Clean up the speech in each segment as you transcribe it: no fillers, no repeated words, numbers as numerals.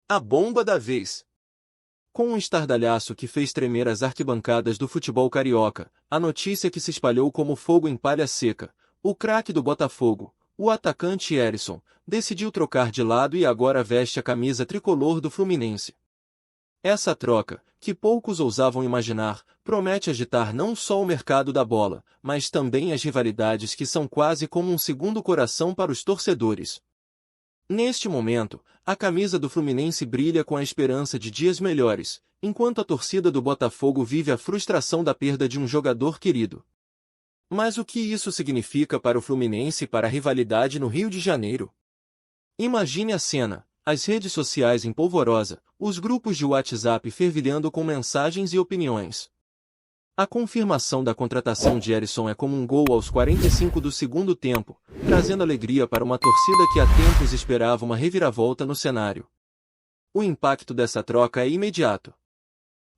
A bomba da vez. Com um estardalhaço que fez tremer as arquibancadas do futebol carioca, a notícia que se espalhou como fogo em palha seca, o craque do Botafogo, o atacante Herisson, decidiu trocar de lado e agora veste a camisa tricolor do Fluminense. Essa troca, que poucos ousavam imaginar, promete agitar não só o mercado da bola, mas também as rivalidades que são quase como um segundo coração para os torcedores. Neste momento, a camisa do Fluminense brilha com a esperança de dias melhores, enquanto a torcida do Botafogo vive a frustração da perda de um jogador querido. Mas o que isso significa para o Fluminense e para a rivalidade no Rio de Janeiro? Imagine a cena, as redes sociais em polvorosa, os grupos de WhatsApp fervilhando com mensagens e opiniões. A confirmação da contratação de Herisson é como um gol aos 45 do segundo tempo, trazendo alegria para uma torcida que há tempos esperava uma reviravolta no cenário. O impacto dessa troca é imediato.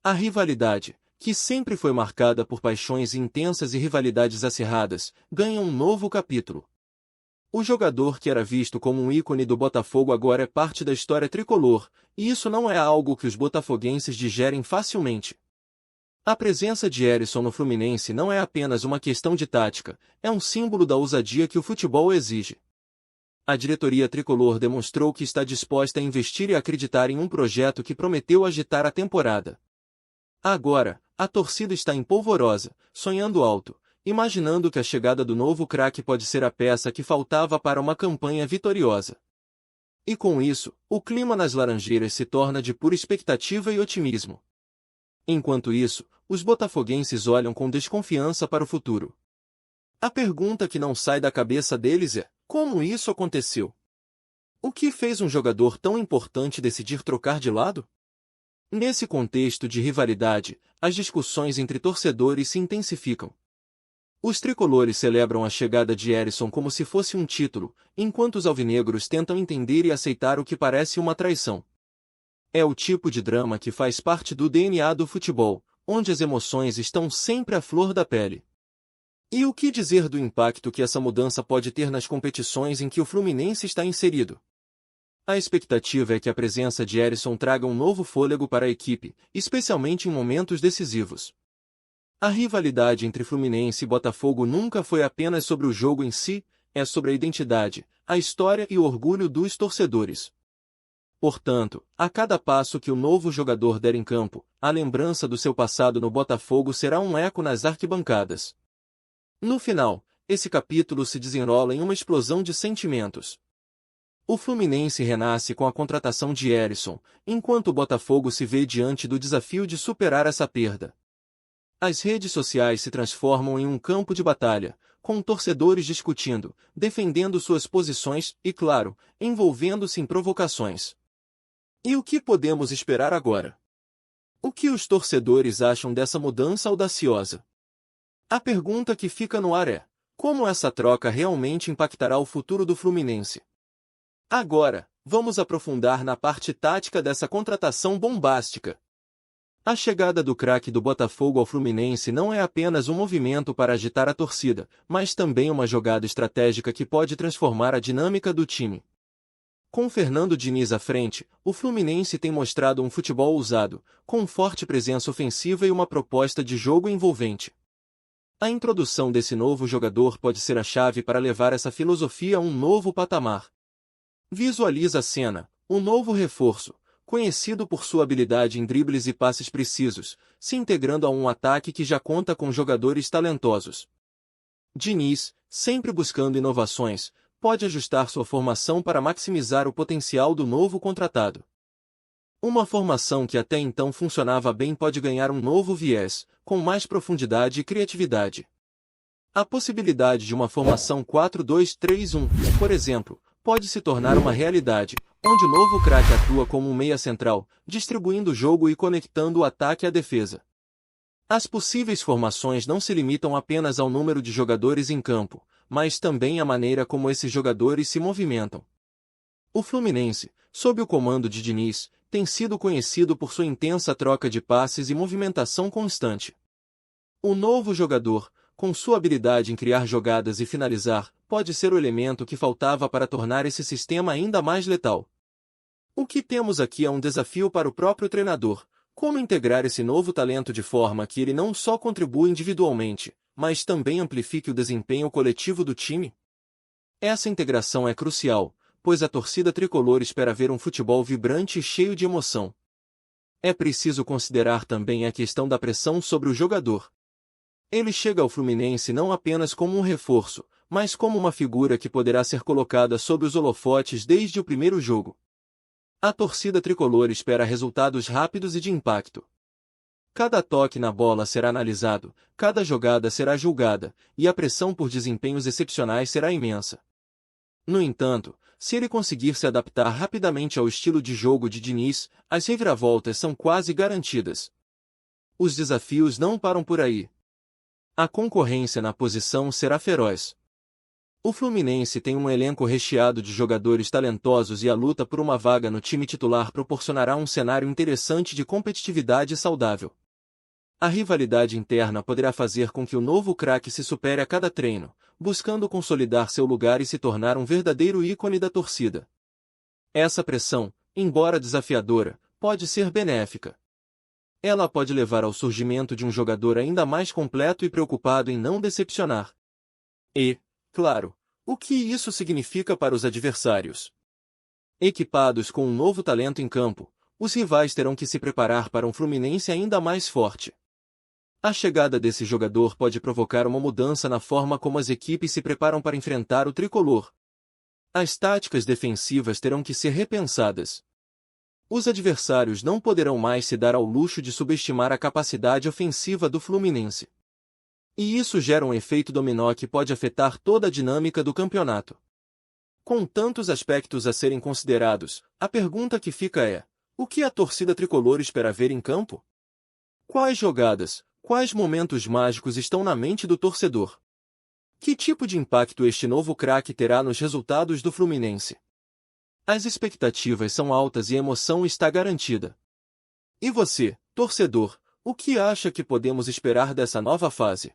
A rivalidade, que sempre foi marcada por paixões intensas e rivalidades acirradas, ganha um novo capítulo. O jogador que era visto como um ícone do Botafogo agora é parte da história tricolor, e isso não é algo que os botafoguenses digerem facilmente. A presença de Herisson no Fluminense não é apenas uma questão de tática, é um símbolo da ousadia que o futebol exige. A diretoria tricolor demonstrou que está disposta a investir e acreditar em um projeto que prometeu agitar a temporada. Agora, a torcida está em polvorosa, sonhando alto, imaginando que a chegada do novo craque pode ser a peça que faltava para uma campanha vitoriosa. E com isso, o clima nas Laranjeiras se torna de pura expectativa e otimismo. Enquanto isso, os botafoguenses olham com desconfiança para o futuro. A pergunta que não sai da cabeça deles é: como isso aconteceu? O que fez um jogador tão importante decidir trocar de lado? Nesse contexto de rivalidade, as discussões entre torcedores se intensificam. Os tricolores celebram a chegada de Herisson como se fosse um título, enquanto os alvinegros tentam entender e aceitar o que parece uma traição. É o tipo de drama que faz parte do DNA do futebol, onde as emoções estão sempre à flor da pele. E o que dizer do impacto que essa mudança pode ter nas competições em que o Fluminense está inserido? A expectativa é que a presença de Herisson traga um novo fôlego para a equipe, especialmente em momentos decisivos. A rivalidade entre Fluminense e Botafogo nunca foi apenas sobre o jogo em si, é sobre a identidade, a história e o orgulho dos torcedores. Portanto, a cada passo que o novo jogador der em campo, a lembrança do seu passado no Botafogo será um eco nas arquibancadas. No final, esse capítulo se desenrola em uma explosão de sentimentos. O Fluminense renasce com a contratação de Herisson, enquanto o Botafogo se vê diante do desafio de superar essa perda. As redes sociais se transformam em um campo de batalha, com torcedores discutindo, defendendo suas posições e, claro, envolvendo-se em provocações. E o que podemos esperar agora? O que os torcedores acham dessa mudança audaciosa? A pergunta que fica no ar é: como essa troca realmente impactará o futuro do Fluminense? Agora, vamos aprofundar na parte tática dessa contratação bombástica. A chegada do craque do Botafogo ao Fluminense não é apenas um movimento para agitar a torcida, mas também uma jogada estratégica que pode transformar a dinâmica do time. Com Fernando Diniz à frente, o Fluminense tem mostrado um futebol ousado, com forte presença ofensiva e uma proposta de jogo envolvente. A introdução desse novo jogador pode ser a chave para levar essa filosofia a um novo patamar. Visualiza a cena: um novo reforço, conhecido por sua habilidade em dribles e passes precisos, se integrando a um ataque que já conta com jogadores talentosos. Diniz, sempre buscando inovações, pode ajustar sua formação para maximizar o potencial do novo contratado. Uma formação que até então funcionava bem pode ganhar um novo viés, com mais profundidade e criatividade. A possibilidade de uma formação 4-2-3-1, por exemplo, pode se tornar uma realidade, onde o novo craque atua como um meia central, distribuindo o jogo e conectando o ataque à defesa. As possíveis formações não se limitam apenas ao número de jogadores em campo, mas também à maneira como esses jogadores se movimentam. O Fluminense, sob o comando de Diniz, tem sido conhecido por sua intensa troca de passes e movimentação constante. O novo jogador, com sua habilidade em criar jogadas e finalizar, pode ser o elemento que faltava para tornar esse sistema ainda mais letal. O que temos aqui é um desafio para o próprio treinador: como integrar esse novo talento de forma que ele não só contribua individualmente, mas também amplifique o desempenho coletivo do time? Essa integração é crucial, pois a torcida tricolor espera ver um futebol vibrante e cheio de emoção. É preciso considerar também a questão da pressão sobre o jogador. Ele chega ao Fluminense não apenas como um reforço, mas como uma figura que poderá ser colocada sob os holofotes desde o primeiro jogo. A torcida tricolor espera resultados rápidos e de impacto. Cada toque na bola será analisado, cada jogada será julgada, e a pressão por desempenhos excepcionais será imensa. No entanto, se ele conseguir se adaptar rapidamente ao estilo de jogo de Diniz, as reviravoltas são quase garantidas. Os desafios não param por aí. A concorrência na posição será feroz. O Fluminense tem um elenco recheado de jogadores talentosos e a luta por uma vaga no time titular proporcionará um cenário interessante de competitividade saudável. A rivalidade interna poderá fazer com que o novo craque se supere a cada treino, buscando consolidar seu lugar e se tornar um verdadeiro ícone da torcida. Essa pressão, embora desafiadora, pode ser benéfica. Ela pode levar ao surgimento de um jogador ainda mais completo e preocupado em não decepcionar. E, claro, o que isso significa para os adversários? Equipados com um novo talento em campo, os rivais terão que se preparar para um Fluminense ainda mais forte. A chegada desse jogador pode provocar uma mudança na forma como as equipes se preparam para enfrentar o tricolor. As táticas defensivas terão que ser repensadas. Os adversários não poderão mais se dar ao luxo de subestimar a capacidade ofensiva do Fluminense. E isso gera um efeito dominó que pode afetar toda a dinâmica do campeonato. Com tantos aspectos a serem considerados, a pergunta que fica é: o que a torcida tricolor espera ver em campo? Quais jogadas, quais momentos mágicos estão na mente do torcedor? Que tipo de impacto este novo craque terá nos resultados do Fluminense? As expectativas são altas e a emoção está garantida. E você, torcedor, o que acha que podemos esperar dessa nova fase?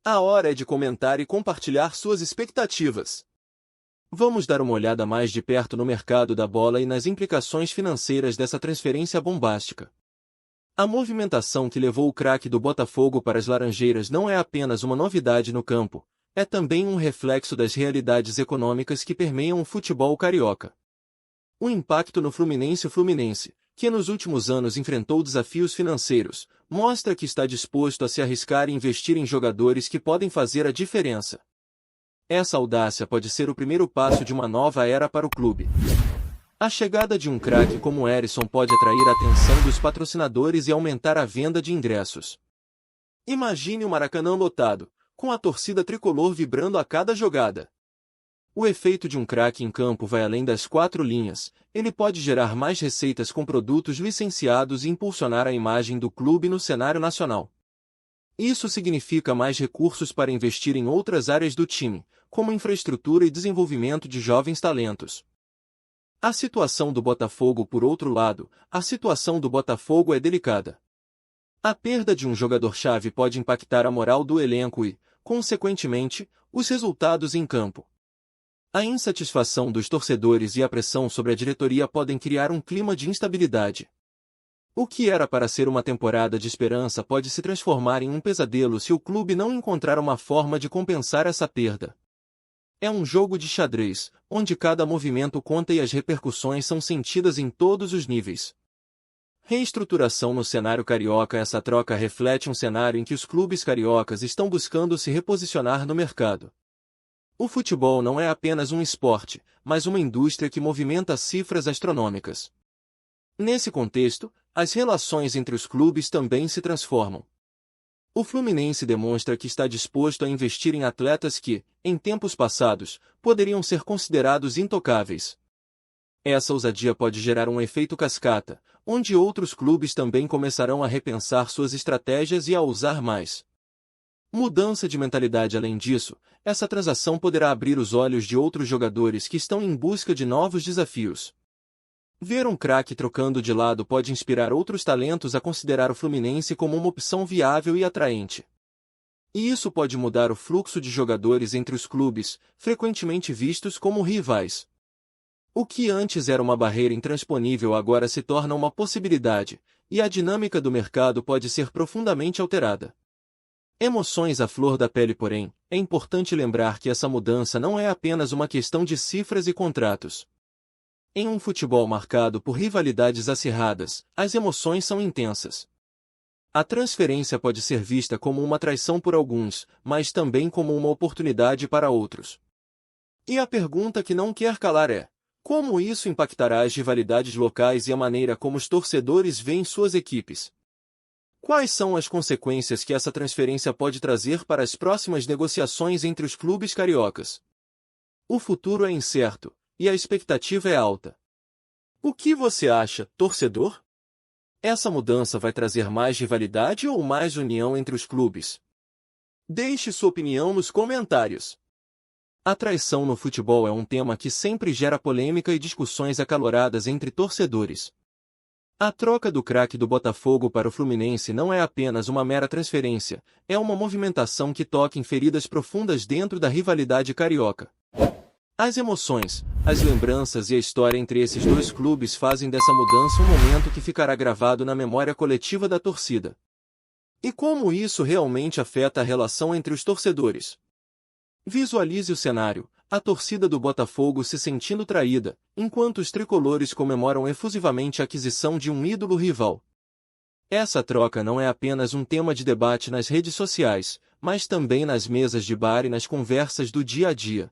A hora é de comentar e compartilhar suas expectativas. Vamos dar uma olhada mais de perto no mercado da bola e nas implicações financeiras dessa transferência bombástica. A movimentação que levou o craque do Botafogo para as Laranjeiras não é apenas uma novidade no campo, é também um reflexo das realidades econômicas que permeiam o futebol carioca. O impacto no Fluminense. O Fluminense, que nos últimos anos enfrentou desafios financeiros, mostra que está disposto a se arriscar e investir em jogadores que podem fazer a diferença. Essa audácia pode ser o primeiro passo de uma nova era para o clube. A chegada de um craque como Herisson pode atrair a atenção dos patrocinadores e aumentar a venda de ingressos. Imagine o Maracanã lotado, com a torcida tricolor vibrando a cada jogada. O efeito de um craque em campo vai além das quatro linhas, ele pode gerar mais receitas com produtos licenciados e impulsionar a imagem do clube no cenário nacional. Isso significa mais recursos para investir em outras áreas do time, como infraestrutura e desenvolvimento de jovens talentos. A situação do Botafogo. Por outro lado, a situação do Botafogo é delicada. A perda de um jogador-chave pode impactar a moral do elenco e, consequentemente, os resultados em campo. A insatisfação dos torcedores e a pressão sobre a diretoria podem criar um clima de instabilidade. O que era para ser uma temporada de esperança pode se transformar em um pesadelo se o clube não encontrar uma forma de compensar essa perda. É um jogo de xadrez, onde cada movimento conta e as repercussões são sentidas em todos os níveis. Reestruturação no cenário carioca. Essa troca reflete um cenário em que os clubes cariocas estão buscando se reposicionar no mercado. O futebol não é apenas um esporte, mas uma indústria que movimenta cifras astronômicas. Nesse contexto, as relações entre os clubes também se transformam. O Fluminense demonstra que está disposto a investir em atletas que, em tempos passados, poderiam ser considerados intocáveis. Essa ousadia pode gerar um efeito cascata, onde outros clubes também começarão a repensar suas estratégias e a ousar mais. Mudança de mentalidade. Além disso, essa transação poderá abrir os olhos de outros jogadores que estão em busca de novos desafios. Ver um craque trocando de lado pode inspirar outros talentos a considerar o Fluminense como uma opção viável e atraente. E isso pode mudar o fluxo de jogadores entre os clubes, frequentemente vistos como rivais. O que antes era uma barreira intransponível agora se torna uma possibilidade, e a dinâmica do mercado pode ser profundamente alterada. Emoções à flor da pele, porém, é importante lembrar que essa mudança não é apenas uma questão de cifras e contratos. Em um futebol marcado por rivalidades acirradas, as emoções são intensas. A transferência pode ser vista como uma traição por alguns, mas também como uma oportunidade para outros. E a pergunta que não quer calar é: como isso impactará as rivalidades locais e a maneira como os torcedores veem suas equipes? Quais são as consequências que essa transferência pode trazer para as próximas negociações entre os clubes cariocas? O futuro é incerto, e a expectativa é alta. O que você acha, torcedor? Essa mudança vai trazer mais rivalidade ou mais união entre os clubes? Deixe sua opinião nos comentários. A traição no futebol é um tema que sempre gera polêmica e discussões acaloradas entre torcedores. A troca do craque do Botafogo para o Fluminense não é apenas uma mera transferência, é uma movimentação que toca em feridas profundas dentro da rivalidade carioca. As emoções, as lembranças e a história entre esses dois clubes fazem dessa mudança um momento que ficará gravado na memória coletiva da torcida. E como isso realmente afeta a relação entre os torcedores? Visualize o cenário: a torcida do Botafogo se sentindo traída, enquanto os tricolores comemoram efusivamente a aquisição de um ídolo rival. Essa troca não é apenas um tema de debate nas redes sociais, mas também nas mesas de bar e nas conversas do dia a dia.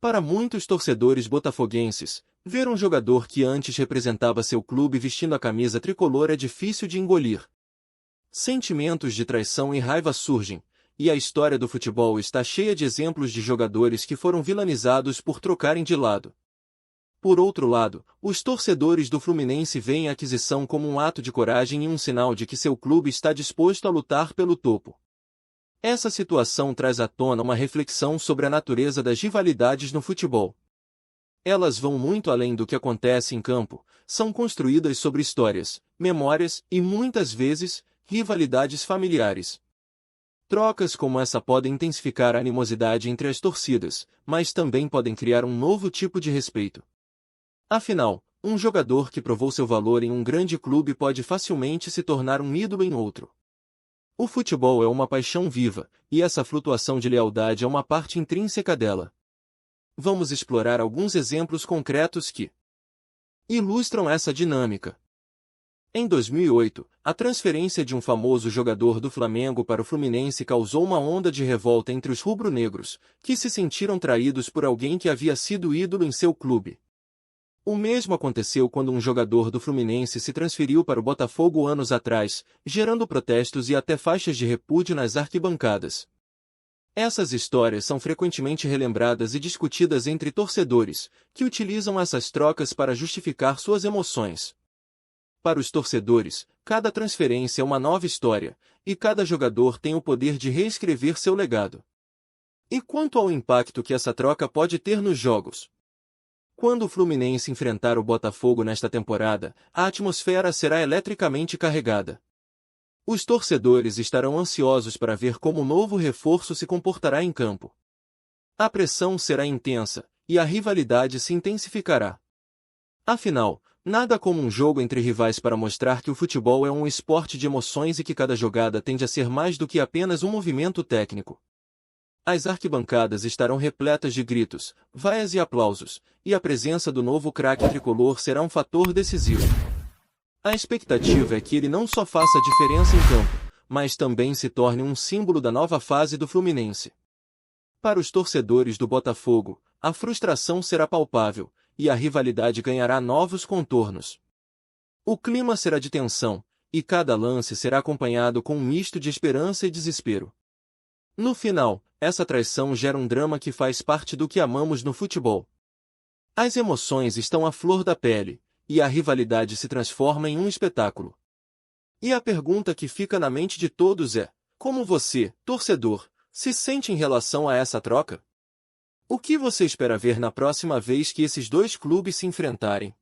Para muitos torcedores botafoguenses, ver um jogador que antes representava seu clube vestindo a camisa tricolor é difícil de engolir. Sentimentos de traição e raiva surgem, e a história do futebol está cheia de exemplos de jogadores que foram vilanizados por trocarem de lado. Por outro lado, os torcedores do Fluminense veem a aquisição como um ato de coragem e um sinal de que seu clube está disposto a lutar pelo topo. Essa situação traz à tona uma reflexão sobre a natureza das rivalidades no futebol. Elas vão muito além do que acontece em campo, são construídas sobre histórias, memórias e, muitas vezes, rivalidades familiares. Trocas como essa podem intensificar a animosidade entre as torcidas, mas também podem criar um novo tipo de respeito. Afinal, um jogador que provou seu valor em um grande clube pode facilmente se tornar um ídolo em outro. O futebol é uma paixão viva, e essa flutuação de lealdade é uma parte intrínseca dela. Vamos explorar alguns exemplos concretos que ilustram essa dinâmica. Em 2008, a transferência de um famoso jogador do Flamengo para o Fluminense causou uma onda de revolta entre os rubro-negros, que se sentiram traídos por alguém que havia sido ídolo em seu clube. O mesmo aconteceu quando um jogador do Fluminense se transferiu para o Botafogo anos atrás, gerando protestos e até faixas de repúdio nas arquibancadas. Essas histórias são frequentemente relembradas e discutidas entre torcedores, que utilizam essas trocas para justificar suas emoções. Para os torcedores, cada transferência é uma nova história, e cada jogador tem o poder de reescrever seu legado. E quanto ao impacto que essa troca pode ter nos jogos? Quando o Fluminense enfrentar o Botafogo nesta temporada, a atmosfera será eletricamente carregada. Os torcedores estarão ansiosos para ver como o novo reforço se comportará em campo. A pressão será intensa, e a rivalidade se intensificará. Afinal, nada como um jogo entre rivais para mostrar que o futebol é um esporte de emoções e que cada jogada tende a ser mais do que apenas um movimento técnico. As arquibancadas estarão repletas de gritos, vaias e aplausos, e a presença do novo craque tricolor será um fator decisivo. A expectativa é que ele não só faça diferença em campo, mas também se torne um símbolo da nova fase do Fluminense. Para os torcedores do Botafogo, a frustração será palpável, e a rivalidade ganhará novos contornos. O clima será de tensão, e cada lance será acompanhado com um misto de esperança e desespero. No final, essa traição gera um drama que faz parte do que amamos no futebol. As emoções estão à flor da pele, e a rivalidade se transforma em um espetáculo. E a pergunta que fica na mente de todos é: como você, torcedor, se sente em relação a essa troca? O que você espera ver na próxima vez que esses dois clubes se enfrentarem?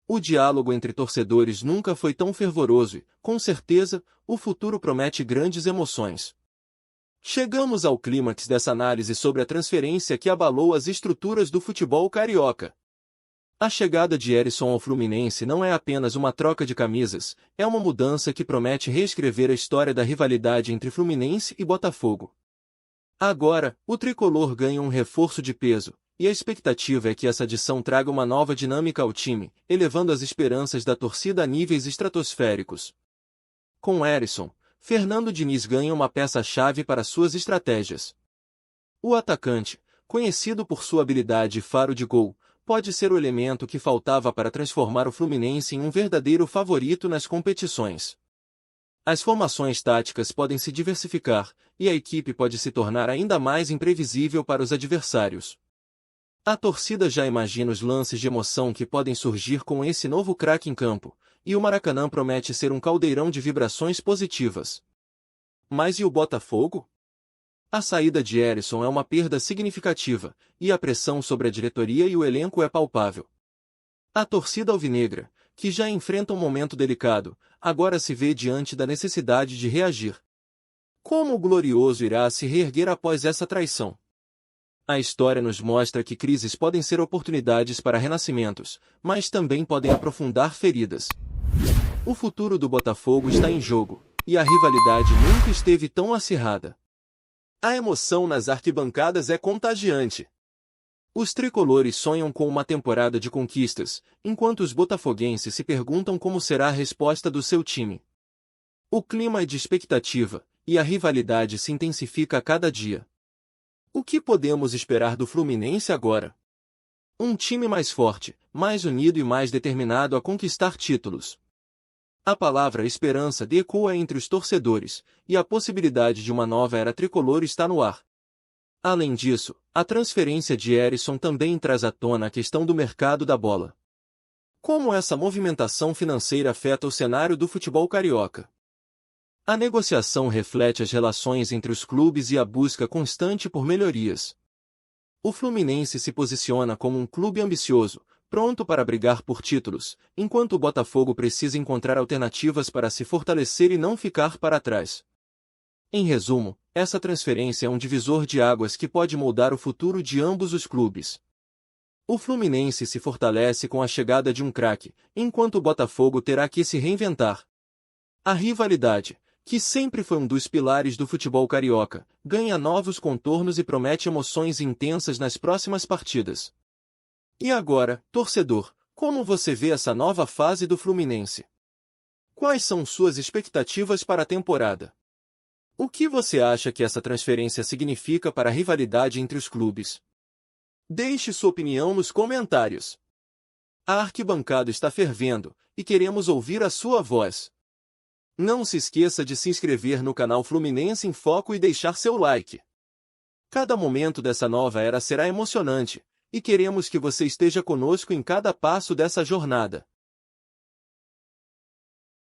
O diálogo entre torcedores nunca foi tão fervoroso e, com certeza, o futuro promete grandes emoções. Chegamos ao clímax dessa análise sobre a transferência que abalou as estruturas do futebol carioca. A chegada de Herisson ao Fluminense não é apenas uma troca de camisas, é uma mudança que promete reescrever a história da rivalidade entre Fluminense e Botafogo. Agora, o tricolor ganha um reforço de peso, e a expectativa é que essa adição traga uma nova dinâmica ao time, elevando as esperanças da torcida a níveis estratosféricos. Com Herisson, Fernando Diniz ganha uma peça-chave para suas estratégias. O atacante, conhecido por sua habilidade e faro de gol, pode ser o elemento que faltava para transformar o Fluminense em um verdadeiro favorito nas competições. As formações táticas podem se diversificar, e a equipe pode se tornar ainda mais imprevisível para os adversários. A torcida já imagina os lances de emoção que podem surgir com esse novo craque em campo, e o Maracanã promete ser um caldeirão de vibrações positivas. Mas e o Botafogo? A saída de Herisson é uma perda significativa, e a pressão sobre a diretoria e o elenco é palpável. A torcida alvinegra, que já enfrenta um momento delicado, agora se vê diante da necessidade de reagir. Como o Glorioso irá se reerguer após essa traição? A história nos mostra que crises podem ser oportunidades para renascimentos, mas também podem aprofundar feridas. O futuro do Botafogo está em jogo, e a rivalidade nunca esteve tão acirrada. A emoção nas arquibancadas é contagiante. Os tricolores sonham com uma temporada de conquistas, enquanto os botafoguenses se perguntam como será a resposta do seu time. O clima é de expectativa, e a rivalidade se intensifica a cada dia. O que podemos esperar do Fluminense agora? Um time mais forte, mais unido e mais determinado a conquistar títulos. A palavra esperança ecoa entre os torcedores, e a possibilidade de uma nova era tricolor está no ar. Além disso, a transferência de Herisson também traz à tona a questão do mercado da bola. Como essa movimentação financeira afeta o cenário do futebol carioca? A negociação reflete as relações entre os clubes e a busca constante por melhorias. O Fluminense se posiciona como um clube ambicioso, pronto para brigar por títulos, enquanto o Botafogo precisa encontrar alternativas para se fortalecer e não ficar para trás. Em resumo, essa transferência é um divisor de águas que pode moldar o futuro de ambos os clubes. O Fluminense se fortalece com a chegada de um craque, enquanto o Botafogo terá que se reinventar. A rivalidade, que sempre foi um dos pilares do futebol carioca, ganha novos contornos e promete emoções intensas nas próximas partidas. E agora, torcedor, como você vê essa nova fase do Fluminense? Quais são suas expectativas para a temporada? O que você acha que essa transferência significa para a rivalidade entre os clubes? Deixe sua opinião nos comentários. A arquibancada está fervendo, e queremos ouvir a sua voz. Não se esqueça de se inscrever no canal Fluminense em Foco e deixar seu like. Cada momento dessa nova era será emocionante, e queremos que você esteja conosco em cada passo dessa jornada.